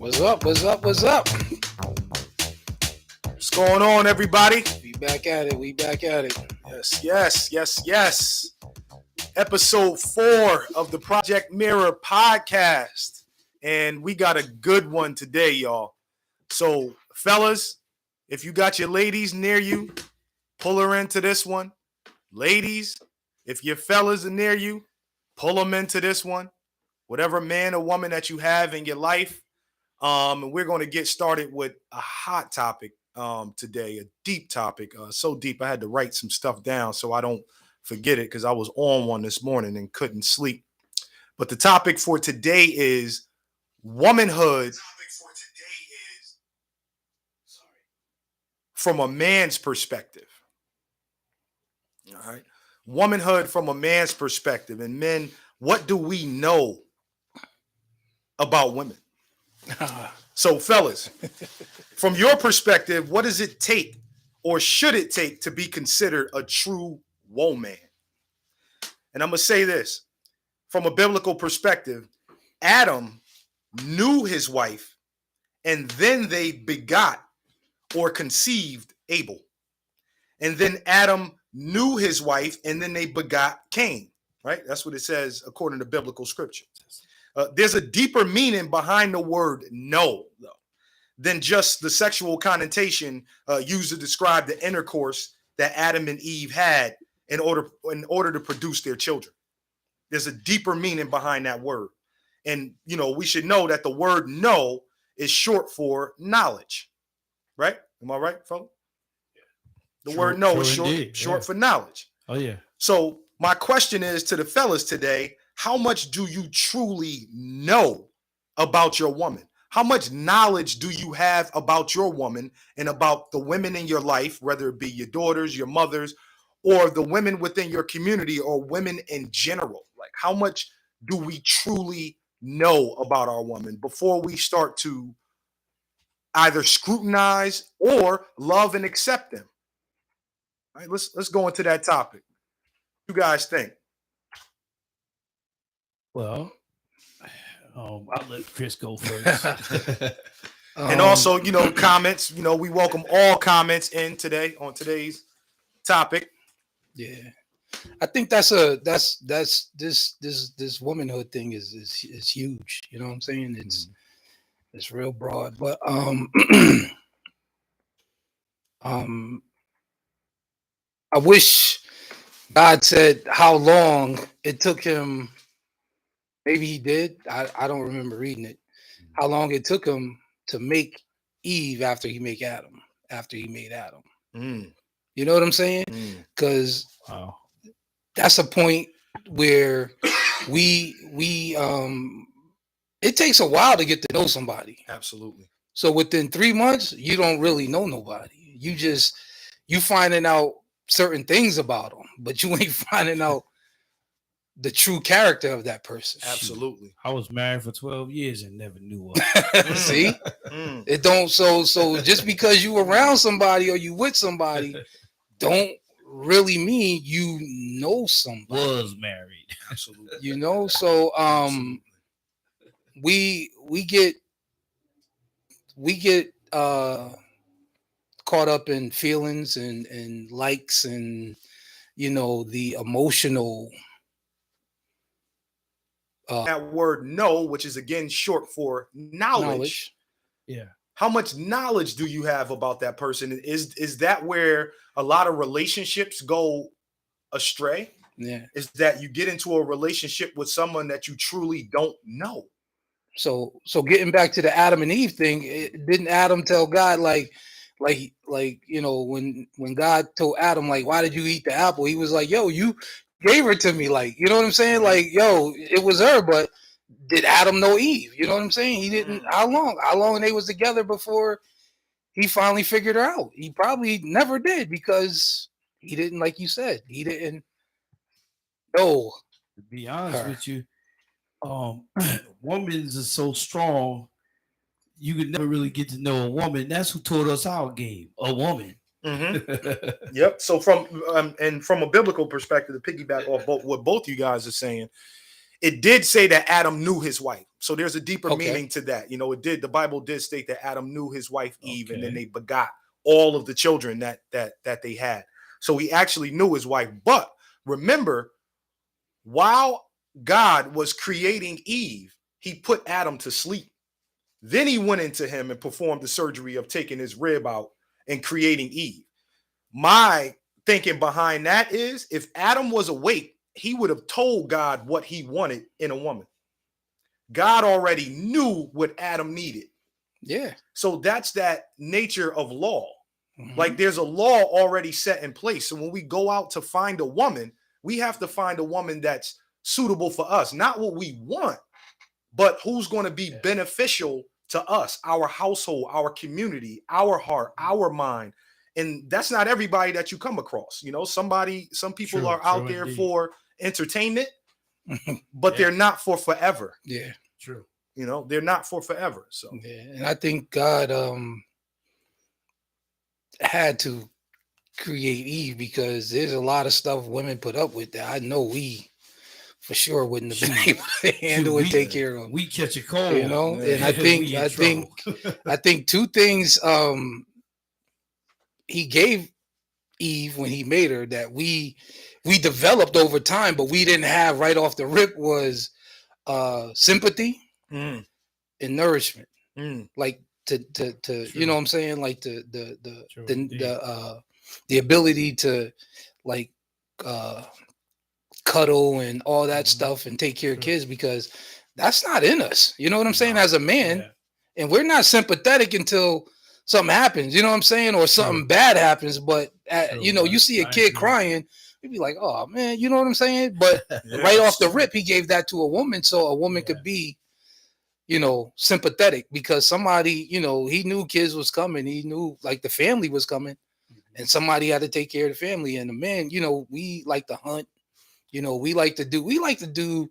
What's up? What's up? What's up? What's going on, everybody? We back at it. We back at it. Yes. Episode 4 of the Project Mirror podcast. And we got a good one today, y'all. So, fellas, if you got your ladies near you, pull her into this one. Ladies, if your fellas are near you, pull them into this one. Whatever man or woman that you have in your life. We're going to get started with a hot topic today, a deep topic. So deep I had to write some stuff down so I don't forget it because I was on one this morning and couldn't sleep. But the topic for today is womanhood from a man's perspective. All right. Womanhood from a man's perspective. And men, what do we know about women? So, fellas, from your perspective, what does it take or should it take to be considered a true woman? And I'm going to say this from a biblical perspective. Adam knew his wife and then they begot or conceived Abel. And then Adam knew his wife and then they begot Cain, right? That's what it says according to biblical scripture. There's a deeper meaning behind the word know, though, than just the sexual connotation used to describe the intercourse that Adam and Eve had in order to produce their children. There's a deeper meaning behind that word. And, we should know that the word know is short for knowledge, right? Am I right, folks? The word know is short for knowledge. Oh, yeah. So my question is to the fellas today, how much do you truly know about your woman? How much knowledge do you have about your woman and about the women in your life, whether it be your daughters, your mothers, or the women within your community or women in general? Like, how much do we truly know about our woman before we start to either scrutinize or love and accept them? All right, let's go into that topic. What do you guys think? Well, I'll let Chris go first. And also, comments, we welcome all comments in today on today's topic. Yeah. I think that's this womanhood thing is huge. You know what I'm saying? It's real broad. But I wish God said how long it took him. Maybe he did. I don't remember reading it. How long it took him to make Eve after he made Adam. You know what I'm saying? Because that's a point where we it takes a while to get to know somebody. Absolutely. So within 3 months, you don't really know nobody. You finding out certain things about them, but you ain't finding out the true character of that person. Absolutely. I was married for 12 years and never knew her. See? It don't so just because you around somebody or you with somebody don't really mean you know somebody. Was married. Absolutely. So we get caught up in feelings and likes and the emotional that word know, which is again short for knowledge. Yeah. How much knowledge do you have about that person? Is that where a lot of relationships go astray? Yeah. Is that you get into a relationship with someone that you truly don't know? So getting back to the Adam and Eve thing, didn't Adam tell God when God told Adam, like, why did you eat the apple? He was like, yo, you gave her to me, like, you know what I'm saying? Like, yo, it was her, but did Adam know Eve? You know what I'm saying? He didn't. How long they was together before he finally figured her out? He probably never did because he didn't, like you said, he didn't know. To be honest with you, women are so strong, you could never really get to know a woman. That's who taught us our game, a woman. Mm-hmm. Yep. So from a biblical perspective, to piggyback off what both you guys are saying, it did say that Adam knew his wife. So there's a deeper Okay. meaning to that. You know, the Bible did state that Adam knew his wife Eve, and then Okay. they begot all of the children that they had. So he actually knew his wife. But remember, while God was creating Eve, he put Adam to sleep. Then he went into him and performed the surgery of taking his rib out and creating Eve. My thinking behind that is, if Adam was awake, he would have told God what he wanted in a woman. God already knew what Adam needed. Yeah. So that's that nature of law. Mhm. Like there's a law already set in place. So when we go out to find a woman, we have to find a woman that's suitable for us, not what we want, but who's going to be beneficial to us, our household, our community, our heart, our mind. And that's not everybody that you come across. You know, some people True, are out true there indeed. for entertainment, but they're not for forever. Yeah. True. You know, they're not for forever. So Yeah. And I think God had to create Eve because there's a lot of stuff women put up with that I know we for sure wouldn't have been Shoot. able to handle and take care of. We catch a cold, You know, Yeah. and I think two things he gave Eve when he made her that we developed over time, but we didn't have right off the rip was sympathy Mm, and nourishment. mm, Like to True. you know what I'm saying? Like True, the ability to like cuddle and all that stuff and take care of kids, because that's not in us. You know what I'm saying? As a man, Yeah. and we're not sympathetic until something happens. You know what I'm saying? Or something bad happens. But True, you know, you see a I kid agree. crying, you'd be like, "Oh man," you know what I'm saying? But yeah. right off the rip, he gave that to a woman, so a woman Yeah. could be, you know, sympathetic, because somebody, you know, he knew kids was coming. He knew like the family was coming, and somebody had to take care of the family. And the man, you know, we like to hunt. You know, we like to do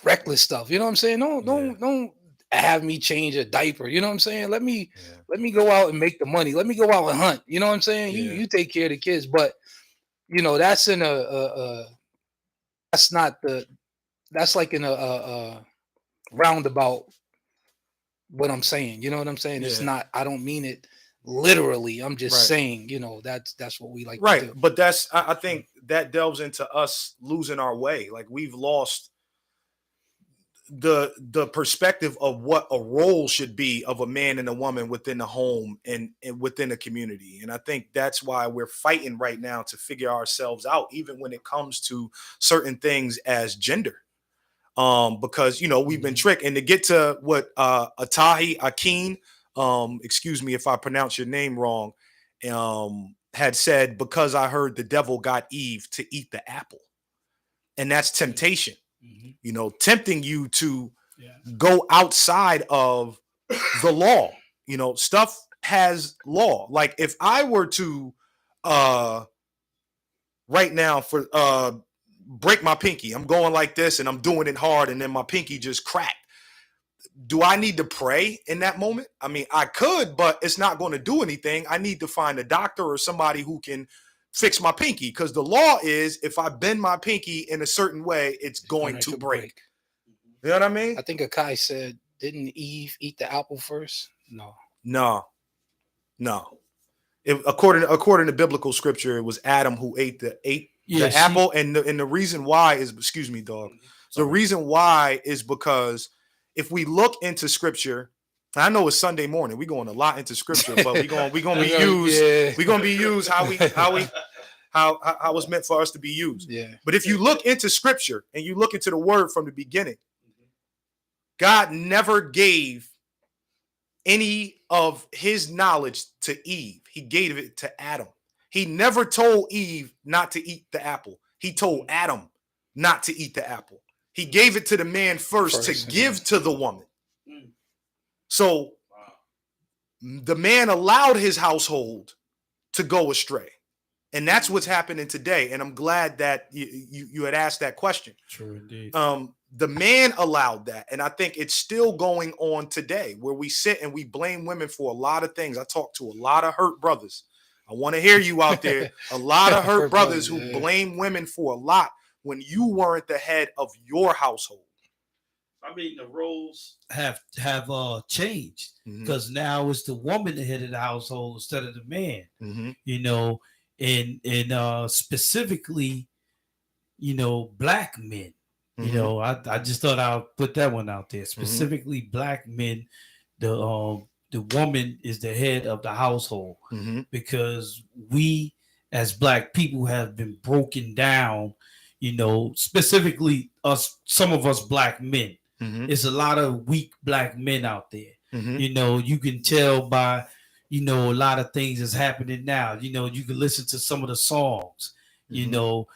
reckless stuff. You know what I'm saying? Don't have me change a diaper. You know what I'm saying? Let me go out and make the money. Let me go out and hunt. You know what I'm saying? Yeah. You take care of the kids, but you know that's in that's not that's like in a roundabout what I'm saying. You know what I'm saying? It's Yeah. not. I don't mean it literally. I'm just Right. saying. You know, that's what we like to Right. do. But that's I think that delves into us losing our way. Like we've lost the perspective of what a role should be of a man and a woman within the home and within a community. And I think that's why we're fighting right now to figure ourselves out, even when it comes to certain things as gender. Because you know we've been tricked. And to get to what Atahi Akin, excuse me if I pronounce your name wrong, had said, because I heard the devil got Eve to eat the apple. And that's temptation. You know, tempting you to go outside of the law. You know, stuff has law. Like if I were to right now for break my pinky, I'm going like this and I'm doing it hard and then my pinky just cracked. Do I need to pray in that moment? I mean, I could, but it's not going to do anything. I need to find a doctor or somebody who can fix my pinky, because the law is if I bend my pinky in a certain way, it's going to break. You know what I mean? I think Akai said, didn't Eve eat the apple first? No. According to biblical scripture, it was Adam who ate the apple, and the reason why is, excuse me, dog. The reason why is because if we look into scripture, I know it's Sunday morning, we're going a lot into scripture, but we're gonna be used. Yeah. We're gonna be used how it's meant for us to be used. Yeah. But if you look into scripture and you look into the word from the beginning, God never gave any of his knowledge to Eve. He gave it to Adam. He never told Eve not to eat the apple. He told Adam not to eat the apple. He gave it to the man first to give to the woman. So the man allowed his household to go astray. And that's what's happening today. And I'm glad that you had asked that question. True indeed. The man allowed that. And I think it's still going on today, where we sit and we blame women for a lot of things. I talk to a lot of hurt brothers. I want to hear you out there. A lot of hurt brothers who blame women for a lot, when you weren't the head of your household? I mean, the roles have changed Mhm. because now it's the woman the head of the household instead of the man. Mhm. You know, and specifically, you know, black men. You Mhm. know, I just thought I'll put that one out there. Specifically, black men, the woman is the head of the household Mhm. because we as black people have been broken down. You know, specifically us, some of us black men. Mhm. There's a lot of weak black men out there. Mhm. You know, you can tell by, you know, a lot of things that's happening now. You know, you can listen to some of the songs. You Mhm. know,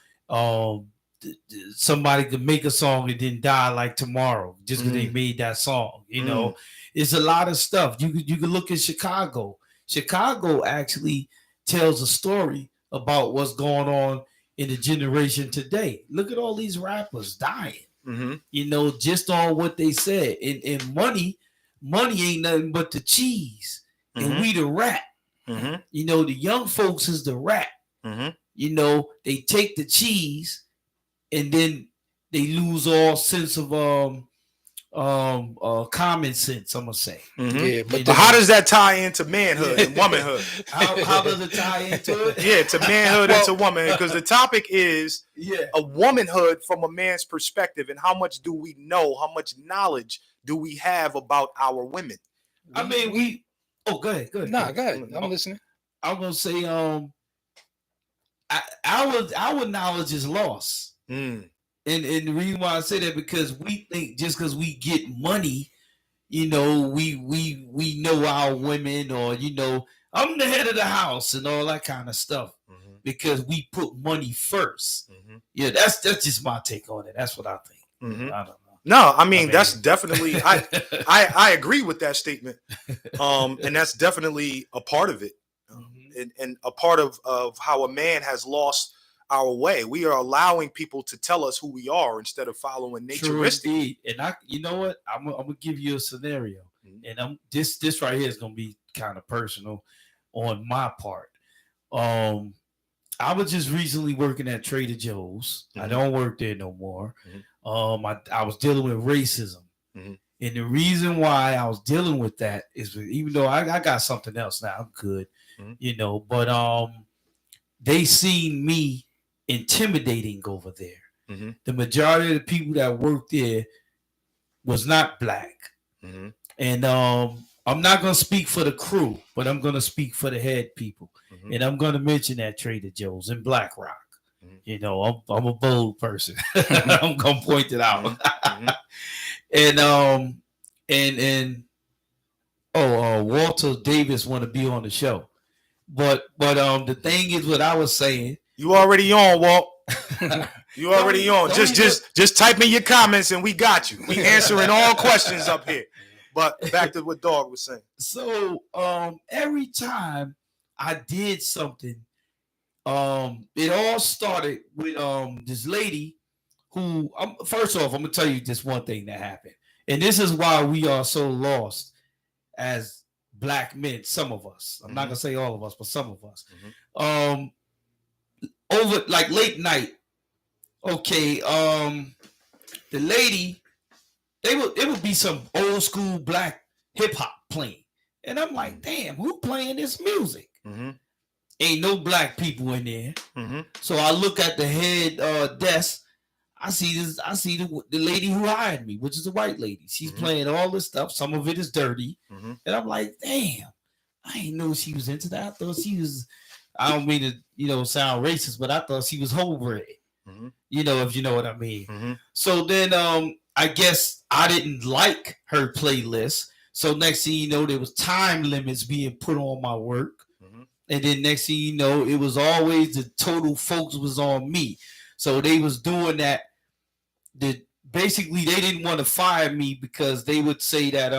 somebody could make a song and then die like tomorrow just because they made that song. You know, it's a lot of stuff. You could look at Chicago. Chicago actually tells a story about what's going on in the generation today. Look at all these rappers dying. Mhm. You know, just on what they said. And money ain't nothing but the cheese. And we the rat. Mhm. You know, the young folks is the rat. Mhm. You know, they take the cheese and then they lose all sense of common sense, I'm gonna say. Mhm. Yeah, but But how does that tie into manhood Yeah. and womanhood? How does it tie into it? Yeah, to manhood and to womanhood, because the topic is Yeah. a womanhood from a man's perspective, and how much do we know? How much knowledge do we have about our women? I mean, we. Oh, go ahead. Nah, go ahead. I'm listening. I'm gonna say, our knowledge is lost. Mm. And the reason why I say that because we think just because we get money, you know, we know our women, or you know, I'm the head of the house and all that kind of stuff Mhm. because we put money 1st. Mhm. Yeah, that's just my take on it. That's what I think. Mhm. I don't know. No, I mean that's definitely I agree with that statement. And that's definitely a part of it. And a part of how a man has lost our way. We are allowing people to tell us who we are instead of following naturistic. True indeed. And you know what? I'm gonna give you a scenario, and this right here is gonna be kind of personal on my part. I was just recently working at Trader Joe's. I don't work there no more. I was dealing with racism, and the reason why I was dealing with that is even though I got something else now, I'm good, you know. But they seen me intimidating over there. The majority of the people that worked there was not black, and I'm not gonna speak for the crew, but I'm gonna speak for the head people, and I'm gonna mention that Trader Joe's in Black Rock. You know, I'm a bold person. I'm gonna point it out. And Walter Davis want to be on the show, but the thing is, what I was saying. You already on, Walt. You already on. Just type in your comments and we got you. We answering all questions up here. But back to what Dog was saying. So every time I did something, it all started with this lady who first off, I'm gonna tell you just one thing that happened. And this is why we are so lost as black men, some of us. I'm not gonna say all of us, but some of us. Over like late night. Okay, the lady, it would be some old school black hip hop playing. And I'm like, damn, who playing this music? Ain't no black people in there. So I look at the head desk. I see the lady who hired me, which is a white lady. She's playing all this stuff. Some of it is dirty. And I'm like, damn, I didn't know she was into that. I thought she was, I don't mean to, you know, sound racist, but I thought she was whole-bred. You know, if you know what I mean. So then I guess I didn't like her playlist. So next thing you know, there was time limits being put on my work. And then next thing you know, it was always the total focus was on me. So they was doing that. Basically they didn't want to fire me because they would say that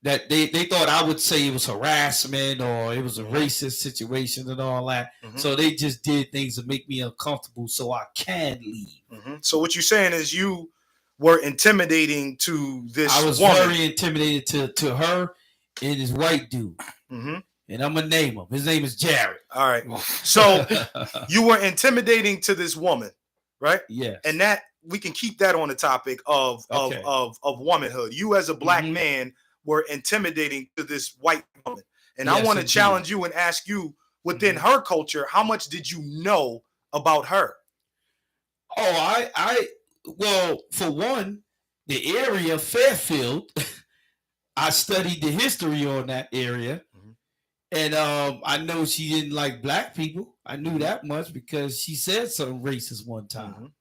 that they thought I would say it was harassment or it was a racist situation and all that. So they just did things to make me uncomfortable so I can leave. So what you're saying is you were intimidating to this I was woman. very intimidated to her and this white dude. and I'm gonna name him. His name is Jared. All right. So you were intimidating to this woman, right? Yes. And that we can keep that on the topic of womanhood. You as a black man were intimidating to this white woman. And I want to challenge you and ask you, within her culture, how much did you know about her? Oh, well, for one, the area Fairfield, I studied the history on that area. And I know she didn't like black people. I knew that much because she said something racist one time.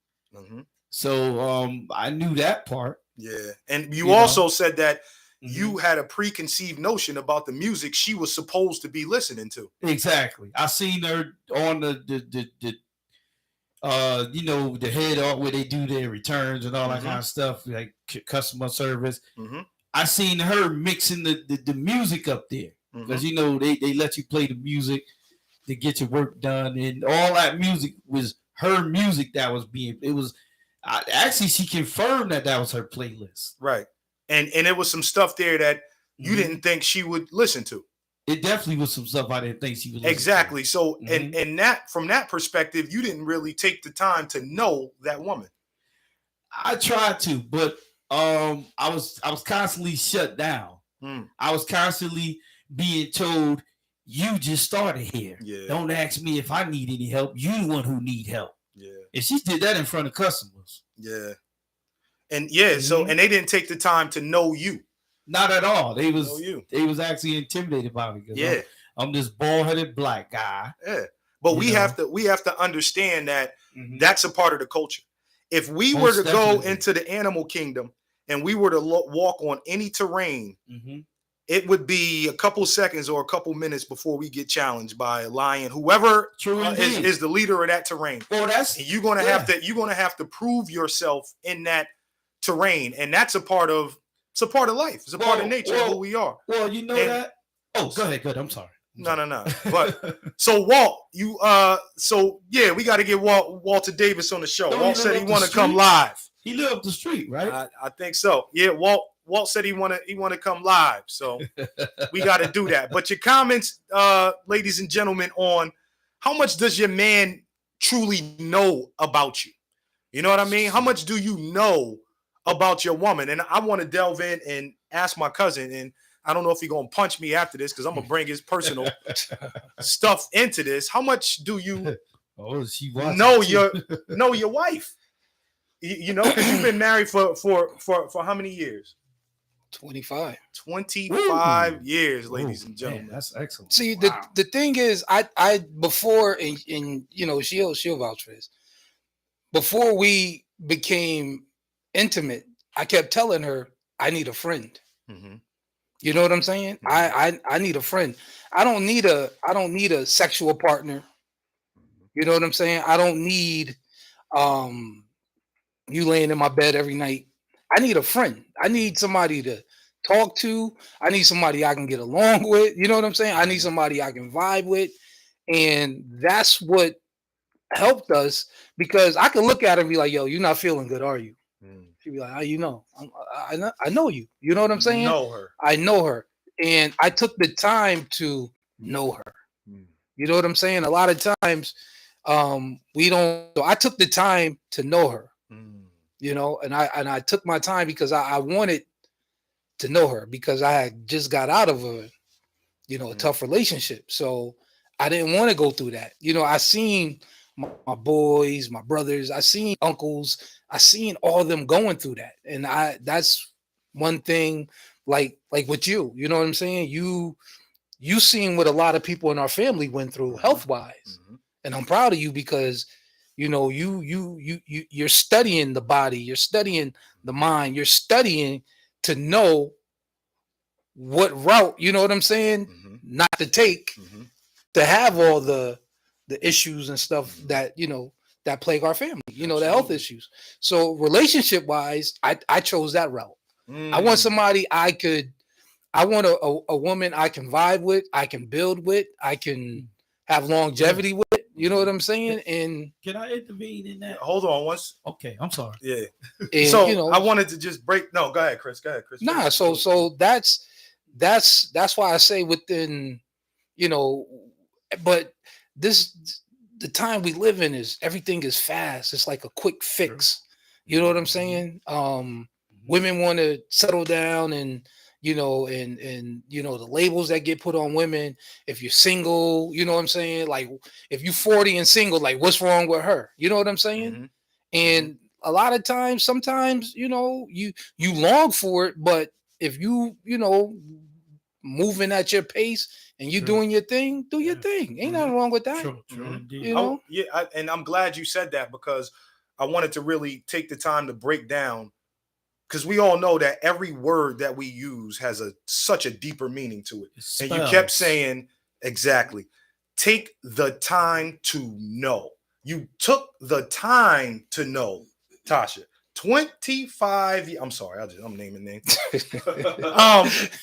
So I knew that part. Yeah. And you also said that you had a preconceived notion about the music she was supposed to be listening to. Exactly. I seen her on the head off where they do their returns and all that kind of stuff, like customer service. I seen her mixing the music up there. Because they let you play the music to get your work done, and all that music was her music that was being. It was actually she confirmed that was her playlist, right? And it was some stuff there that you didn't think she would listen to. It definitely was some stuff I didn't think she would listen exactly. to. So and that from that perspective, you didn't really take the time to know that woman. I tried to, but I was constantly shut down. I was constantly being told, you just started here. Yeah. Don't ask me if I need any help. You the one who need help. Yeah. And she did that in front of customers. Yeah. And so and they didn't take the time to know you. Not at all. They was actually intimidated by me. Yeah. I'm this bald-headed black guy. Yeah. But we have to understand that that's a part of the culture. If we were to go into the animal kingdom and we were to walk on any terrain, it would be a couple seconds or a couple minutes before we get challenged by a lion, whoever is the leader of that terrain. Well, you're gonna have to prove yourself in that terrain, and that's a part of life. It's a part of nature, who we are. Well, you know that. Oh, go ahead. I'm sorry. No. But so Walt, we got to get Walter Davis on the show. Walt said he want to come live. He live up the street, right? I think so. Yeah, Walt said he want to come live, so we got to do that. But your comments, ladies and gentlemen, on how much does your man truly know about you? You know what I mean? How much do you know about your woman? And I want to delve in and ask my cousin, and I don't know if he's gonna punch me after this because I'm gonna bring his personal stuff into this. How much do you know your wife? You know, because you've been married for how many years? 25. 25 years, ladies and gentlemen. Man, that's excellent. See, the thing is, I before and she'll vouch for this. Before we became intimate, I kept telling her I need a friend. You know what I'm saying? I need a friend. I don't need a sexual partner. You know what I'm saying? I don't need you laying in my bed every night. I need a friend. I need somebody to talk to. I need somebody I can get along with. You know what I'm saying? I need somebody I can vibe with. And that's what helped us, because I could look at her and be like, yo, you're not feeling good, are you? She'd be like, how you know? I know you. You know what I'm saying? I know her. And I took the time to know her. You know what I'm saying? A lot of times we don't. So I took the time to know her. You know, and I took my time because I wanted to know her, because I had just got out of a tough relationship. So I didn't want to go through that. You know, I seen my boys, my brothers, I seen uncles, I seen all of them going through that. And that's one thing, like with you know what I'm saying? You seen what a lot of people in our family went through health-wise. And I'm proud of you, because you know, you're studying the body, you're studying the mind, you're studying to know what route, you know what I'm saying, not to take, to have all the issues and stuff that, you know, that plague our family, you know, the health issues. So relationship wise, I chose that route. I want somebody I want a woman I can vibe with, I can build with, I can have longevity with. You know what I'm saying? And can I intervene in that? Hold on once. Okay, I'm sorry. Yeah. And, so I wanted to just break. No, go ahead, Chris. Nah. So that's why I say within you know, but the time we live in is everything is fast. It's like a quick fix. You know what I'm saying? Women want to settle down, and the labels that get put on women. If you're single, you know what I'm saying? Like if you're 40 and single, like what's wrong with her? You know what I'm saying? And a lot of times, sometimes, you long for it, but if you moving at your pace and you doing your thing, do your thing. Ain't nothing wrong with that. True, indeed. And I'm glad you said that, because I wanted to really take the time to break down, because we all know that every word that we use has such a deeper meaning to it. And you kept saying, exactly, take the time to know. You took the time to know, Tasha. 25 I'm sorry, I'm naming names.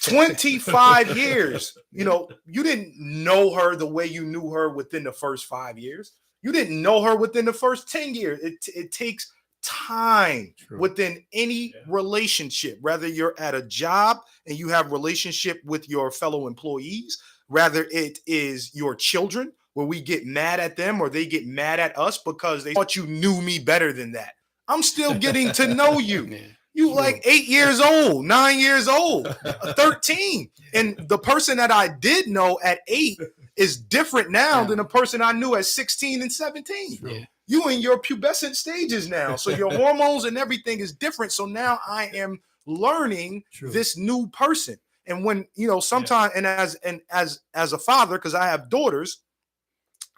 25 years. You didn't know her the way you knew her within the first 5 years. You didn't know her within the first 10 years. It takes time within any relationship, whether you're at a job and you have relationship with your fellow employees, whether it is your children where we get mad at them or they get mad at us because they thought you knew me better than that. I'm still getting to know you. You like 8 years old, 9 years old, 13. And the person that I did know at 8 is different now than the person I knew at 16 and 17. Yeah. You in your pubescent stages now. So your hormones and everything is different. So now I am learning this new person. And when, sometimes, and as a father, because I have daughters,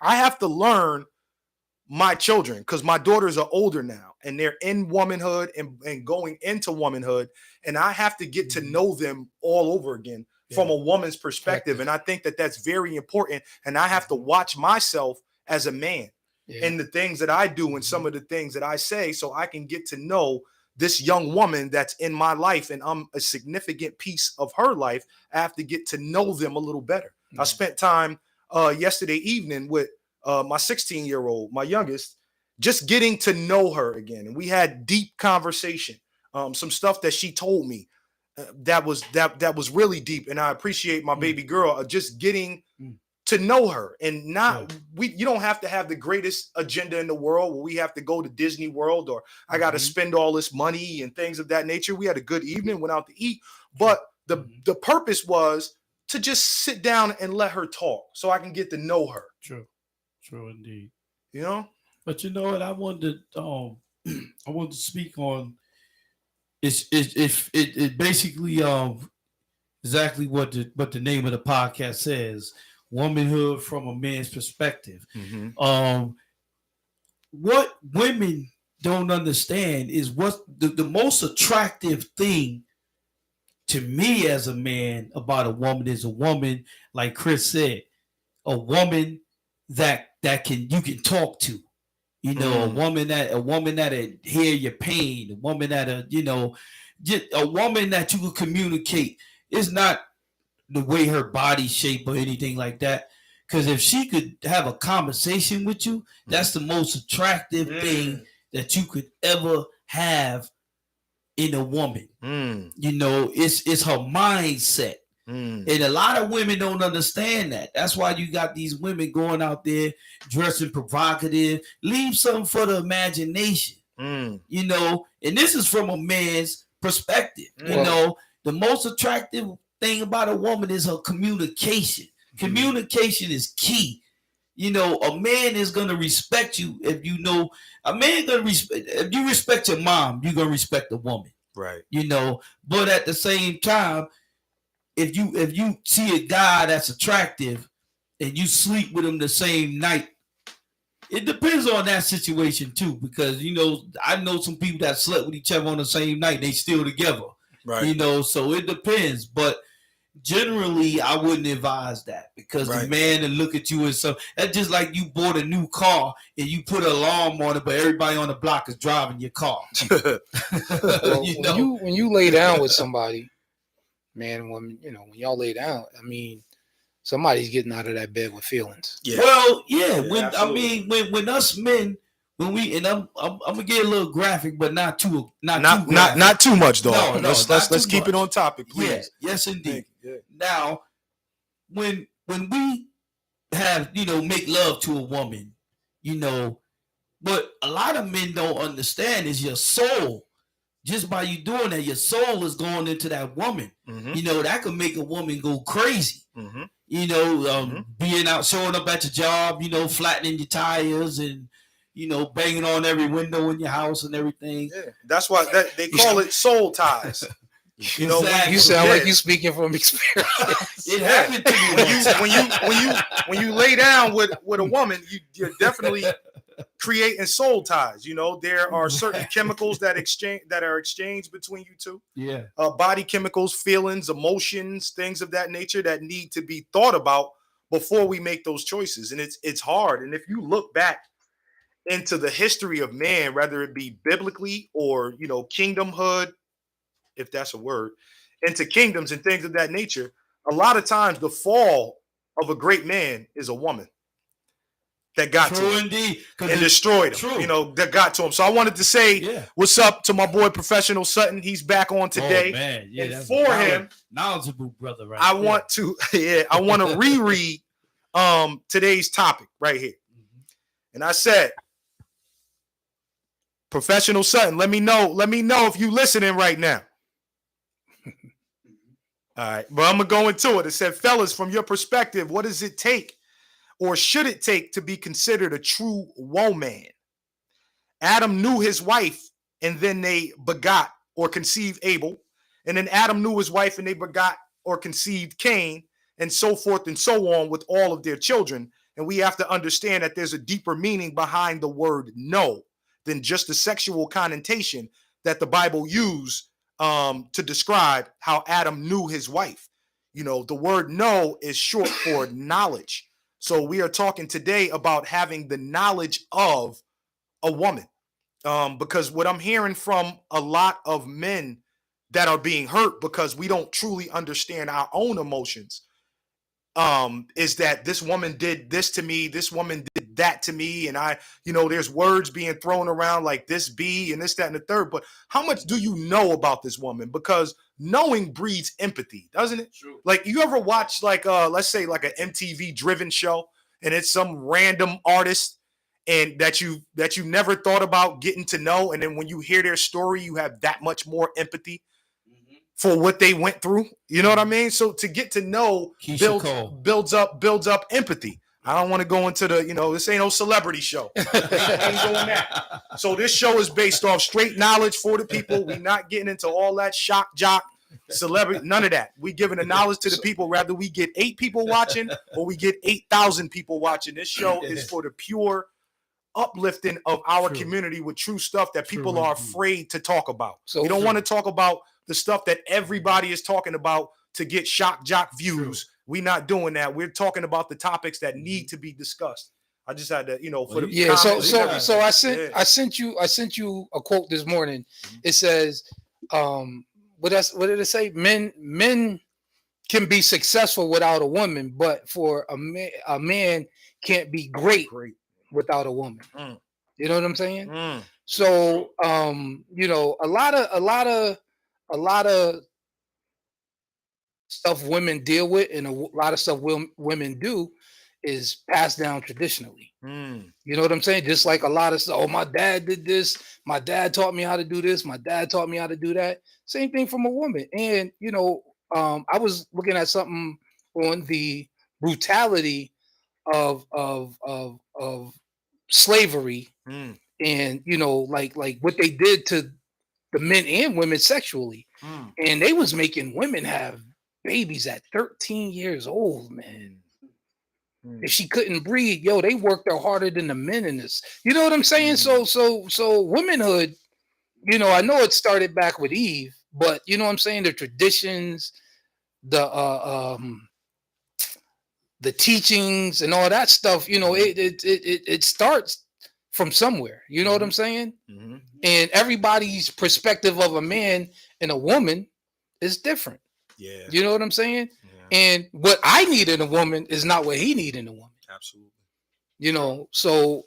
I have to learn my children, because my daughters are older now and they're in womanhood and going into womanhood. And I have to get to know them all over again from a woman's perspective. And I think that that's very important. And I have to watch myself as a man and the things that I do and some of the things that I say, so I can get to know this young woman that's in my life, and I'm a significant piece of her life. I have to get to know them a little better. I spent time yesterday evening with my 16-year-old, my youngest, just getting to know her again. And we had deep conversation, some stuff that she told me that was really deep. And I appreciate my baby girl just getting to know her. And you don't have to have the greatest agenda in the world where we have to go to Disney World or I got to spend all this money and things of that nature. We had a good evening, went out to eat, but the purpose was to just sit down and let her talk so I can get to know her. True indeed. But you know what I wanted to speak on it basically exactly what the name of the podcast says, Womanhood from a Man's Perspective. What women don't understand is what the most attractive thing to me as a man about a woman is a woman, like Chris said, a woman that you can talk to, a woman that hear your pain, a woman that a woman that you can communicate. It's not the way her body shape or anything like that. Because if she could have a conversation with you, that's the most attractive thing that you could ever have in a woman. It's her mindset. And a lot of women don't understand that. That's why you got these women going out there dressing provocative. Leave something for the imagination. And this is from a man's perspective. The most attractive thing about a woman is her communication. Communication is key. A man is going to respect you if if you respect your mom, you're going to respect a woman. Right. But at the same time, if you see a guy that's attractive and you sleep with him the same night, it depends on that situation too, because I know some people that slept with each other on the same night, they still together. Right. So it depends. But generally I wouldn't advise that, because the man will look at you and so that's just like you bought a new car and you put an alarm on it, but everybody on the block is driving your car. Well, when you lay down with somebody, man and woman, when y'all lay down, I mean, somebody's getting out of that bed with feelings. Yeah. Well, yeah. When us men, when we, and I'm gonna get a little graphic, but not too graphic. Not too much, though. No, let's keep it on topic, please. Yeah, yes, indeed. Now, when when we have, make love to a woman, but a lot of men don't understand is your soul. Just by you doing that, your soul is going into that woman. That could make a woman go crazy. Being out, showing up at your job, flattening your tires and, banging on every window in your house and everything. Yeah, that's why they call it soul ties. You sound like you speaking from experience. It happened to me when you lay down with a woman, you're definitely creating soul ties. There are certain chemicals that are exchanged between you two. Yeah. Body chemicals, feelings, emotions, things of that nature that need to be thought about before we make those choices. And it's hard. And if you look back into the history of man, whether it be biblically or kingdomhood, if that's a word, into kingdoms and things of that nature, a lot of times the fall of a great man is a woman that got to him and destroyed him. That got to him. So I wanted to say what's up to my boy Professional Sutton. He's back on today. Oh, man. Yeah, and for him, knowledgeable brother, right? I want to reread today's topic right here. And I said, Professional Sutton, let me know if you listening right now. All right, but I'm gonna go into it. It said, fellas, from your perspective, what does it take, or should it take, to be considered a true woman? Adam knew his wife, and then they begot or conceived Abel, and then Adam knew his wife, and they begot or conceived Cain, and so forth and so on with all of their children. And we have to understand that there's a deeper meaning behind the word "know" than just the sexual connotation that the Bible used to describe how Adam knew his wife. The word "know" is short for knowledge. So we are talking today about having the knowledge of a woman. Because what I'm hearing from a lot of men that are being hurt because we don't truly understand our own emotions, is that this woman did this to me, this woman did that to me, and there's words being thrown around like this be and this, that, and the third. But how much do you know about this woman? Because knowing breeds empathy, doesn't it? True. Like, you ever watch let's say like an MTV driven show, and it's some random artist and that you never thought about getting to know, and then when you hear their story, you have that much more empathy for what they went through. You know what I mean? So to get to know builds up empathy. I don't want to go into this ain't no celebrity show. Ain't doing that. So this show is based off straight knowledge for the people. We're not getting into all that shock jock celebrity, none of that. We giving the knowledge to the people. Rather we get 8 people watching or we get 8,000 people watching. This show is for the pure uplifting of our community with true stuff that people are afraid to talk about. So we don't want to talk about the stuff that everybody is talking about to get shock jock views. We're not doing that. We're talking about the topics that need to be discussed. I just had to, for the So I sent you a quote this morning. It says, what did it say? Men can be successful without a woman, but for a man can't be great without a woman. You know what I'm saying? So a lot of stuff women deal with and a lot of stuff women do is passed down traditionally. You know what I'm saying? Just like a lot of stuff. Oh, my dad did this. My dad taught me how to do this. My dad taught me how to do that. Same thing from a woman. And I was looking at something on the brutality of slavery, and like what they did to the men and women sexually, and they was making women have babies at 13 years old, man. If she couldn't breed, they worked her harder than the men in this. You know what I'm saying? So womanhood, I know it started back with Eve, but you know what I'm saying? The traditions, the teachings and all that stuff, it starts from somewhere. You know what I'm saying? And everybody's perspective of a man and a woman is different. Yeah. You know what I'm saying? Yeah. And what I need in a woman is not what he need in a woman. Absolutely. So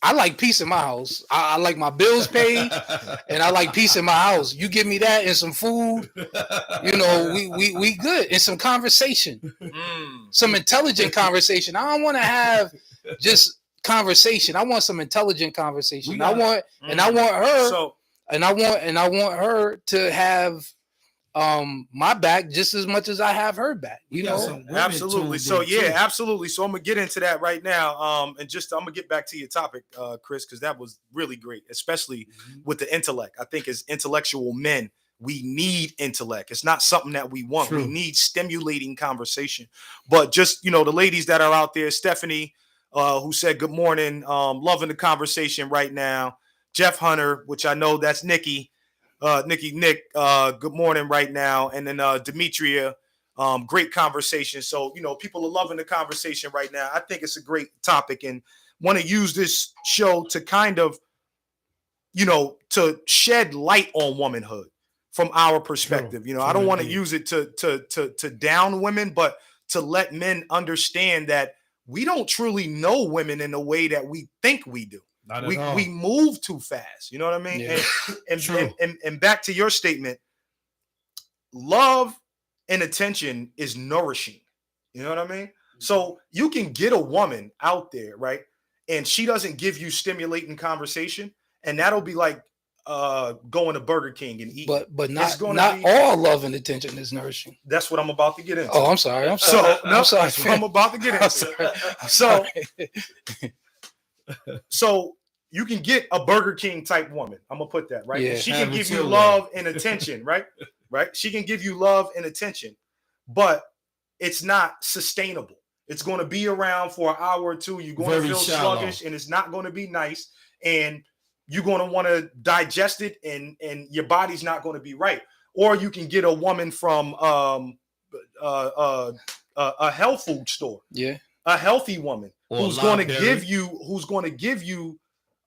I like peace in my house. I like my bills paid, and I like peace in my house. You give me that and some food, we good. And some conversation, some intelligent conversation. I don't want to have just conversation. I want some intelligent conversation. I want her, and I want her to have my back just as much as I have her back. Absolutely. So absolutely. So I'm gonna get into that right now. And I'm gonna get back to your topic, Chris, because that was really great, especially with the intellect. I think as intellectual men, we need intellect. It's not something that we want. True. We need stimulating conversation. But just the ladies that are out there, Stephanie, who said good morning, loving the conversation right now. Jeff Hunter, which I know that's Nick, good morning right now. And then Demetria, great conversation. So, people are loving the conversation right now. I think it's a great topic and want to use this show to kind of, to shed light on womanhood from our perspective. True. I don't want to use it to down women, but to let men understand that we don't truly know women in the way that we think we do. We move too fast. You know what I mean? Yeah. And back to your statement, love and attention is nourishing. You know what I mean? So you can get a woman out there, right? And she doesn't give you stimulating conversation, and that'll be like going to Burger King and eating. But not all love and attention is nourishing. That's what I'm about to get into. Oh, I'm sorry. I'm sorry. That's what I'm about to get into. So you can get a Burger King type woman. I'm gonna put that right. Yeah, she can give you love and attention, right? Right. She can give you love and attention, but it's not sustainable. It's going to be around for an hour or two. You're going to feel sluggish, and it's not going to be nice. And you're going to want to digest it, and your body's not going to be right. Or you can get a woman from a health food store. Yeah. A healthy woman who's going to give you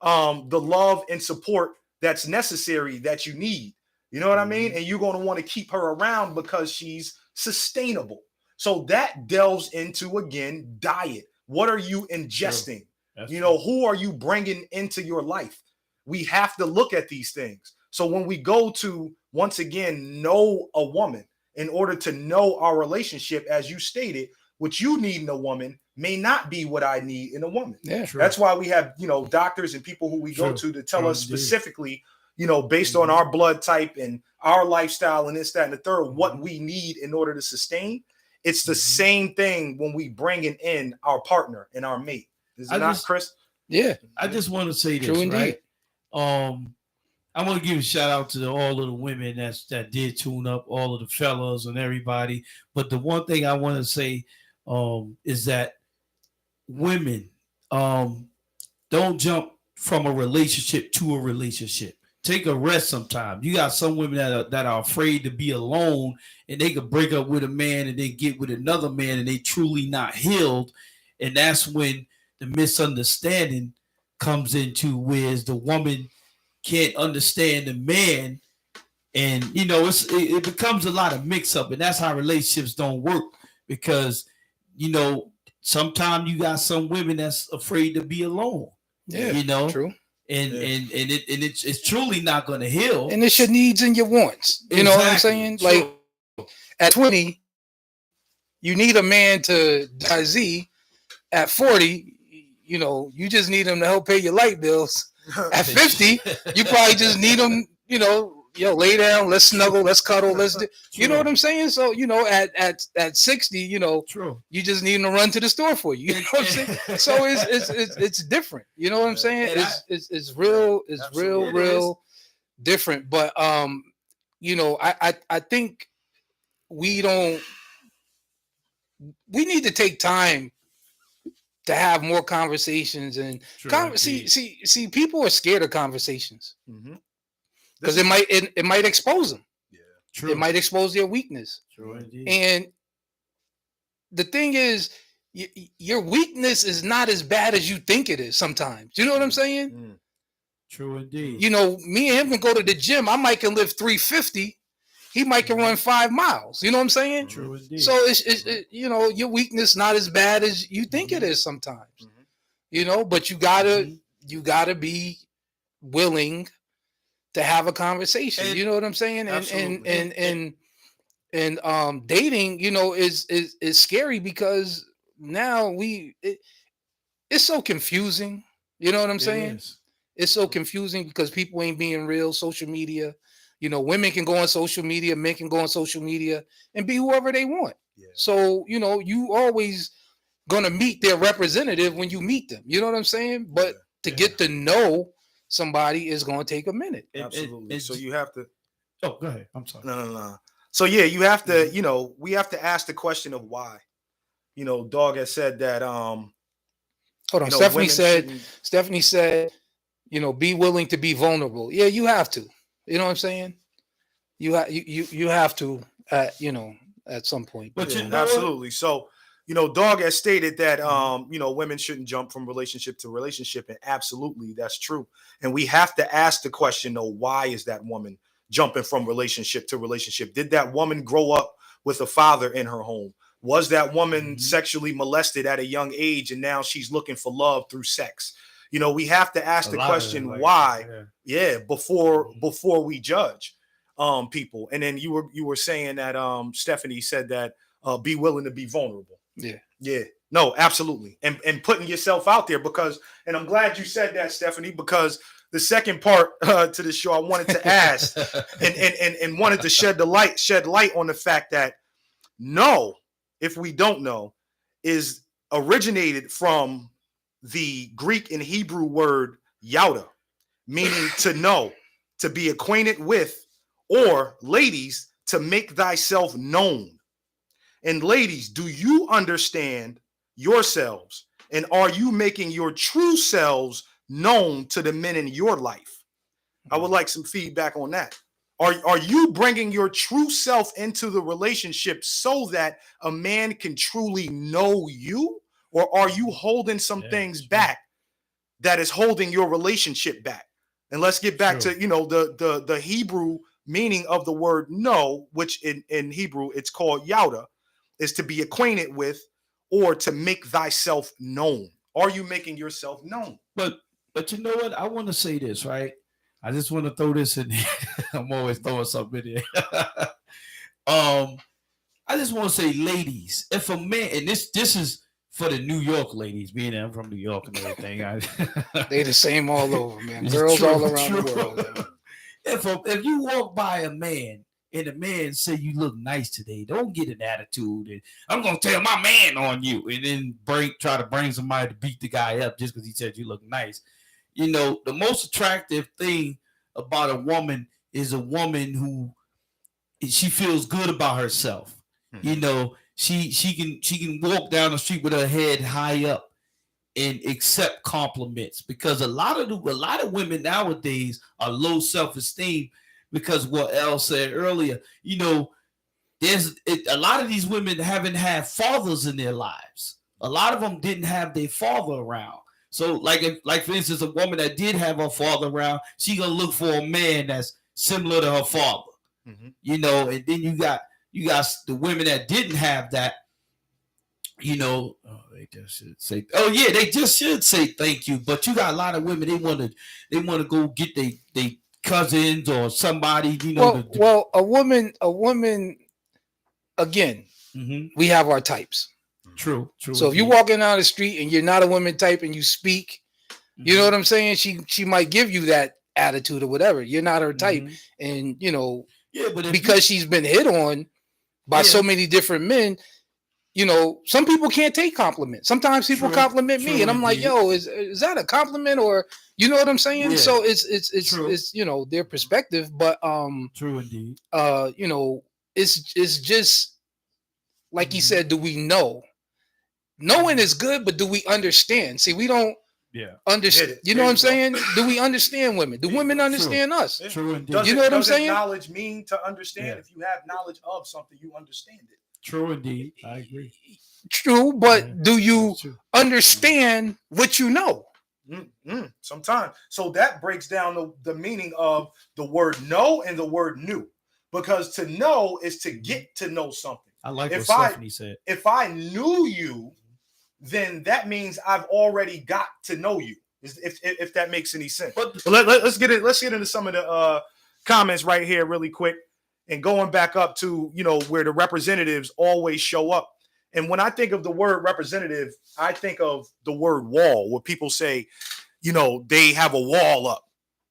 the love and support that's necessary, that you need. You know what I mean? And you're going to want to keep her around because she's sustainable. So that delves into, again, diet. What are you ingesting? Who are you bringing into your life? We have to look at these things. So when we go to, once again, know a woman, in order to know our relationship, as you stated, what you need in a woman may not be what I need in a woman. Yeah, that's why we have, doctors and people who we go to tell us specifically, based on our blood type and our lifestyle and this, that, and the third, what we need in order to sustain. It's the same thing when we bring in our partner and our mate. Is it not, Chris? Yeah. I just want to say this, right? I want to give a shout out to all of the women that did tune up, all of the fellas and everybody. But the one thing I want to say is that women don't jump from a relationship to a relationship. Take a rest sometime. You got some women that are afraid to be alone, and they could break up with a man and then get with another man, and they truly not healed. And that's when the misunderstanding comes into, whereas the woman can't understand the man, and it becomes a lot of mix up, and that's how relationships don't work, because sometimes you got some women that's afraid to be alone. Yeah, true. And it's truly not going to heal. And it's your needs and your wants. You know what I'm saying? Sure. Like at 20, you need a man to Z. At 40, you just need him to help pay your light bills. At 50, you probably just need him, lay down, let's snuggle, let's cuddle, let's do, you know what I'm saying? So, at 60, true, you just need him to run to the store for you. You know what I'm saying? So it's different. You know what I'm saying? It's real different. But I think we need to take time to have more conversations and see people are scared of conversations. Mm-hmm. Because it might expose them. Yeah, true. It might expose their weakness. True indeed. And the thing is, your weakness is not as bad as you think it is sometimes. You know what I'm saying? Mm. True indeed. Me and him can go to the gym. I might can lift 350. He might can run 5 miles. You know what I'm saying? True indeed. So it's your weakness not as bad as you think it is sometimes. Mm-hmm. But you gotta you got to be willing to have a conversation. You know what I'm saying? And dating, is scary because now it's so confusing. You know what I'm saying? It's so confusing because people ain't being real. Social media, women can go on social media, men can go on social media and be whoever they want. Yeah. So, you always gonna meet their representative when you meet them. You know what I'm saying? But to get to know somebody is gonna take a minute. Absolutely. So you have to. Oh, go ahead. I'm sorry. No. So yeah, you have to. We have to ask the question of why. Dog has said that. Hold on. Stephanie said, be willing to be vulnerable. Yeah, you have to. You know what I'm saying? You have to. At some point. But absolutely. So. Dog has stated that, women shouldn't jump from relationship to relationship. And absolutely, that's true. And we have to ask the question, though, why is that woman jumping from relationship to relationship? Did that woman grow up with a father in her home? Was that woman sexually molested at a young age and now she's looking for love through sex? We have to ask the question why, before we judge people. And then you were saying that Stephanie said that be willing to be vulnerable. Yeah. No, absolutely. And putting yourself out there and I'm glad you said that, Stephanie, because the second part to the show I wanted to ask and wanted to shed light on the fact that if we don't know, is originated from the Greek and Hebrew word yauda, meaning to know, to be acquainted with, or ladies, to make thyself known. And ladies, do you understand yourselves? And are you making your true selves known to the men in your life? I would like some feedback on that. Are you bringing your true self into the relationship so that a man can truly know you? Or are you holding some things back that is holding your relationship back? And let's get back to, the Hebrew meaning of the word know, which in Hebrew, it's called yauda, is to be acquainted with or to make thyself known. Are you making yourself known? But you know what? I want to say this, right? I just want to throw this in there. I'm always throwing something in there. I just want to say, ladies, if a man, and this is for the New York ladies, being I'm from New York and everything. They the same all over, man. Girls all around the world. If you walk by a man and the man say you look nice today, don't get an attitude and I'm gonna tell my man on you, and then try to bring somebody to beat the guy up just because he said you look nice. The most attractive thing about a woman is a woman who she feels good about herself. Mm-hmm. She can walk down the street with her head high up and accept compliments, because a lot of women nowadays are low self-esteem. Because what Elle said earlier, there's a lot of these women haven't had fathers in their lives. A lot of them didn't have their father around. So, like for instance, a woman that did have her father around, she gonna look for a man that's similar to her father. Mm-hmm. And then you got the women that didn't have that. They just should say, they just should say thank you. But you got a lot of women, they want to go get they cousins or somebody, Well, a woman again, we have our types. True. So if you're walking down the street and you're not a woman type and you speak, you know what I'm saying? She might give you that attitude or whatever. You're not her type. And but because she's been hit on by so many different men, some people can't take compliments. Sometimes people compliment me and I'm like, yo, is that a compliment? Or you know what I'm saying? Yeah. So it's their perspective, but true indeed. It's just like he said, do we know? Knowing is good, but do we understand? See, we don't understand. You know what I'm saying? Do we understand women? Do women understand us? True indeed. You know what I'm saying? Does knowledge mean to understand? Yeah. If you have knowledge of something, you understand it. True indeed. I agree. True, but do you understand what you know? Sometimes. So that breaks down the meaning of the word know and the word knew. Because to know is to get to know something. I like what Stephanie said. If I knew you, then that means I've already got to know you. If that makes any sense. But let's get into some of the comments right here really quick, and going back up to where the representatives always show up. And when I think of the word representative, I think of the word wall, where people say, they have a wall up.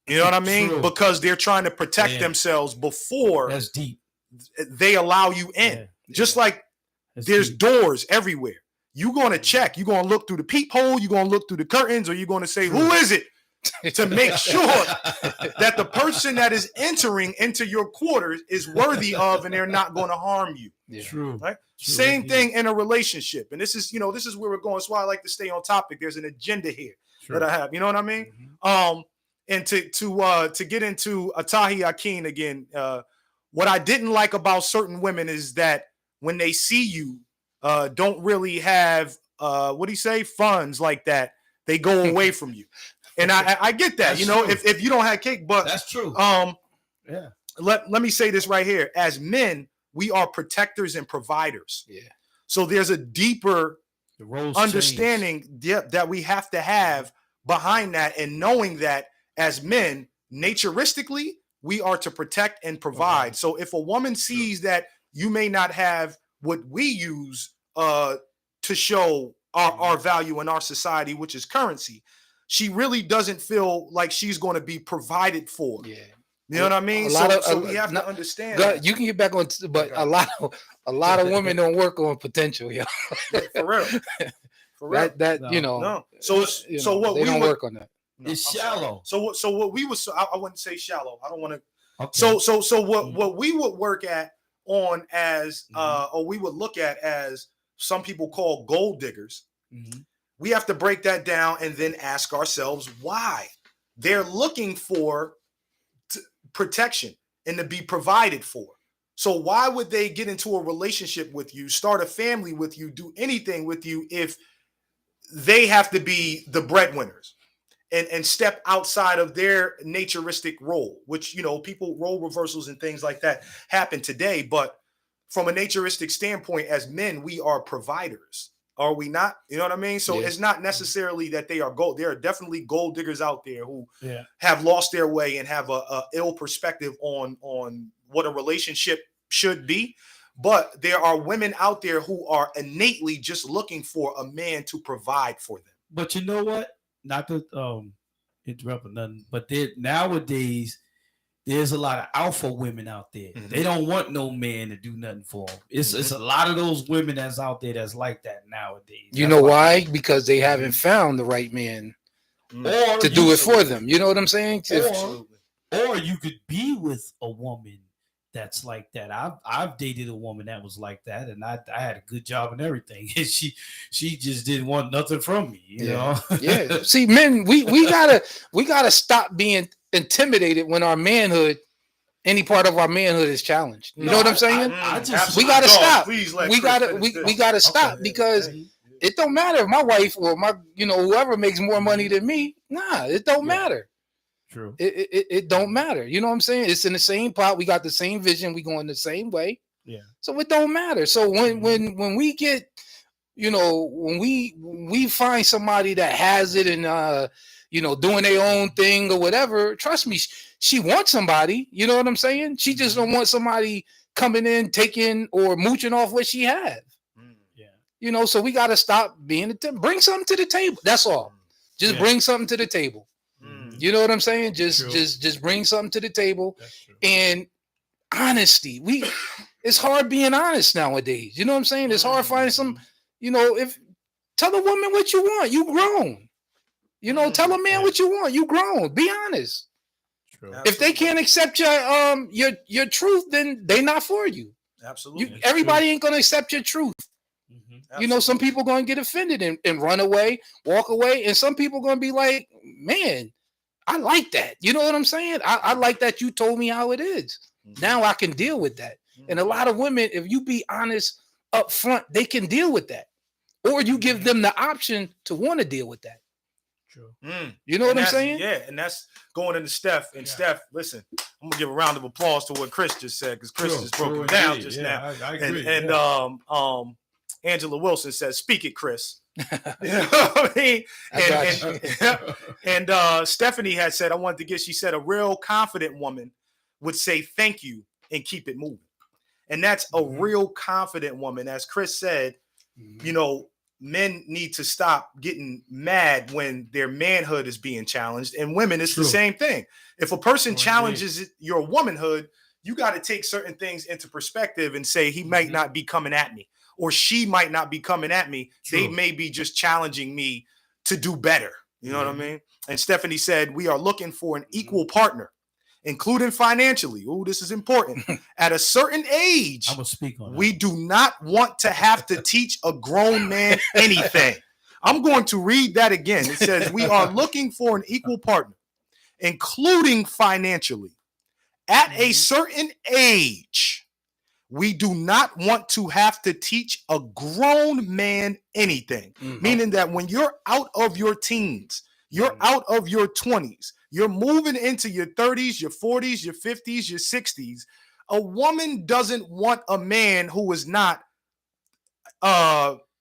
You know what I mean? True. Because they're trying to protect themselves before that's deep. They allow you in. Yeah. Just like there's doors everywhere. You're going to check. You're going to look through the peephole. You're going to look through the curtains, or you're going to say, who is it? To make sure that the person that is entering into your quarters is worthy of, and they're not going to harm you. Yeah. True. Right? True. Same thing in a relationship. And this is where we're going. That's why I like to stay on topic. There's an agenda here that I have. You know what I mean? Mm-hmm. And to get into Atahi Akin again, what I didn't like about certain women is that when they see you, don't really have what do you say, funds like that, they go away from you. And I get that, that's if you don't have cake, but that's true. Yeah. Let me say this right here. As men, we are protectors and providers. Yeah. So there's a deeper understanding that we have to have behind that, and knowing that as men, naturistically, we are to protect and provide. So if a woman sees that you may not have what we use to show our value in our society, which is currency, she really doesn't feel like she's going to be provided for. Yeah. You know what I mean? So we have to understand. You can get back on, but a lot of women don't work on potential. Yeah. For real. For real. No. So what they we don't would work on that. No, it's shallow. So what we would, I wouldn't say shallow. I don't want to. Okay. So what we would work at on as or we would look at as some people call gold diggers. Mm-hmm. We have to break that down and then ask ourselves why they're looking for protection and to be provided for. So why would they get into a relationship with you, start a family with you, do anything with you if they have to be the breadwinners and step outside of their naturistic role, which, people, role reversals and things like that happen today. But from a naturistic standpoint, as men, we are providers. Are we not? You know what I mean? So it's not necessarily that they are gold. There are definitely gold diggers out there who have lost their way and have a ill perspective on what a relationship should be. But there are women out there who are innately just looking for a man to provide for them. But you know what? Not to interrupt or nothing, but nowadays there's a lot of alpha women out there. Mm-hmm. They don't want no man to do nothing for them. It's a lot of those women that's out there that's like that nowadays. You know why? Because they haven't found the right man to do it for them. You know what I'm saying? Or you could be with a woman that's like that. I've dated a woman that was like that, and I had a good job and everything. And she just didn't want nothing from me, you know. Yeah. See, men, we gotta stop being intimidated when our manhood, any part of our manhood is challenged. You know what I'm saying? We gotta stop. We gotta stop because it don't matter if my wife or my whoever makes more money than me. Nah, it don't matter. True. It don't matter. You know what I'm saying? It's in the same pot. We got the same vision. We going the same way. Yeah. So it don't matter. So when we get, when we find somebody that has it and doing their own thing or whatever, trust me, she wants somebody. You know what I'm saying? She just don't want somebody coming in, taking or mooching off what she has. Yeah. So we got to stop being bring something to the table. That's all. Just bring something to the table. You know what I'm saying? Just bring something to the table. And honesty. It's hard being honest nowadays. You know what I'm saying? It's hard finding some, if tell a woman what you want. You grown. Tell a man what you want. You grown. Be honest. True. If they can't accept your truth, then they not for you. Absolutely. Everybody ain't gonna accept your truth. Some people gonna get offended and run away, walk away, and some people gonna be like, man, I like that. You know what I'm saying? I like that you told me how it is. Now I can deal with that. And a lot of women, if you be honest up front, they can deal with that. Or you give them the option to want to deal with that. True. You know what I'm saying? Yeah, and that's going into Steph. And Steph, listen, I'm gonna give a round of applause to what Chris just said, because Chris just broke it down just now. I agree. And Angela Wilson says, "Speak it, Chris." You know what I mean? And Stephanie had said, she said, a real confident woman would say thank you and keep it moving. And that's a real confident woman. As Chris said, you know, men need to stop getting mad when their manhood is being challenged. And women, it's the same thing. If a person challenges your womanhood, you got to take certain things into perspective and say, he might not be coming at me, or she might not be coming at me. They may be just challenging me to do better. You know what I mean? And Stephanie said, we are looking for an equal partner, including financially. Oh, this is important. At a certain age, I'm gonna speak on we do not want to have to teach a grown man anything. I'm going to read that again. It says, we are looking for an equal partner, including financially. At a certain age, we do not want to have to teach a grown man anything. Meaning that when you're out of your teens, you're out of your 20s, you're moving into your 30s, your 40s, your 50s, your 60s. A woman doesn't want a man who is not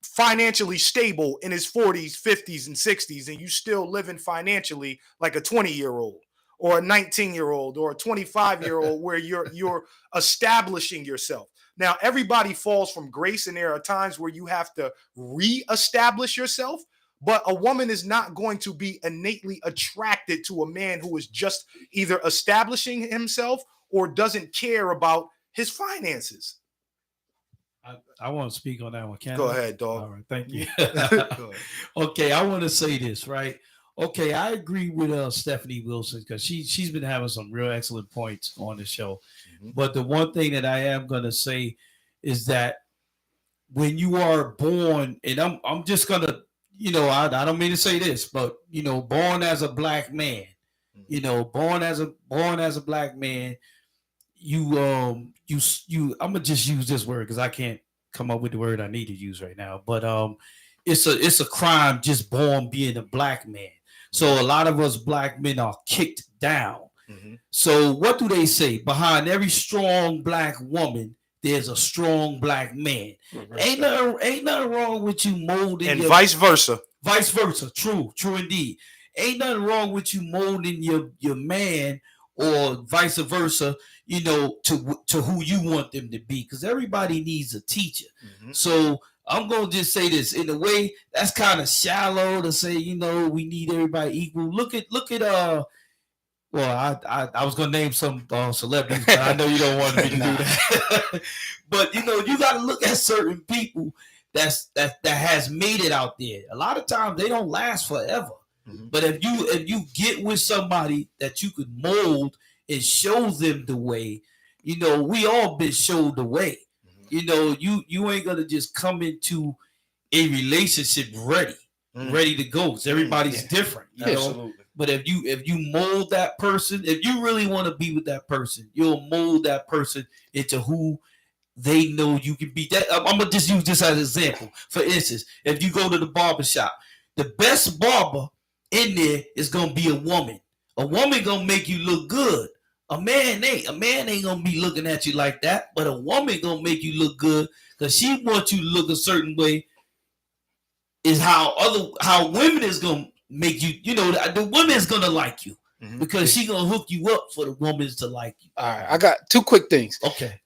financially stable in his 40s, 50s, and 60s, and you still living financially like a 20-year-old. Or a 19-year-old or a 25-year-old where you're establishing yourself. Now, everybody falls from grace, and there are times where you have to reestablish yourself, but a woman is not going to be innately attracted to a man who is just either establishing himself or doesn't care about his finances. I want to speak on that one. Can Go I? ahead, dog. All right, thank you. Okay, I want to say this, right? Okay, I agree with Stephanie Wilson because she's been having some real excellent points on the show. But the one thing that I am gonna say is that when you are born, and I'm just gonna, you know, I don't mean to say this, but you know, born as a black man, you know, born as a black man, you I'm gonna just use this word because I can't come up with the word I need to use right now. But it's a crime just born being a black man. So a lot of us black men are kicked down. So what do they say? Behind every strong black woman, there's a strong black man. Ain't nothing wrong with you molding, and vice versa. Vice versa. True indeed. Ain't nothing wrong with you molding your man or vice versa, you know, to who you want them to be. Because everybody needs a teacher. So I'm gonna just say this in a way that's kind of shallow to say, you know, we need everybody equal. Look at well, I was gonna name some celebrities, but I know you don't want me to do that. But you know, you gotta look at certain people that has made it out there. A lot of times they don't last forever. But if you get with somebody that you could mold and show them the way, you know, we all been showed the way. You know, you ain't gonna just come into a relationship ready to go. Because everybody's different, you know. Absolutely. But if you mold that person, if you really want to be with that person, you'll mold that person into who they know you can be. That I'm gonna just use this as an example. For instance, if you go to the barber shop, the best barber in there is gonna be a woman. A woman gonna make you look good. A man ain't gonna be looking at you like that, but a woman gonna make you look good because she wants you to look a certain way. Is how women is gonna make you, you know, the woman is gonna like you because she gonna hook you up for the woman to like you. All right, I got two quick things. Okay.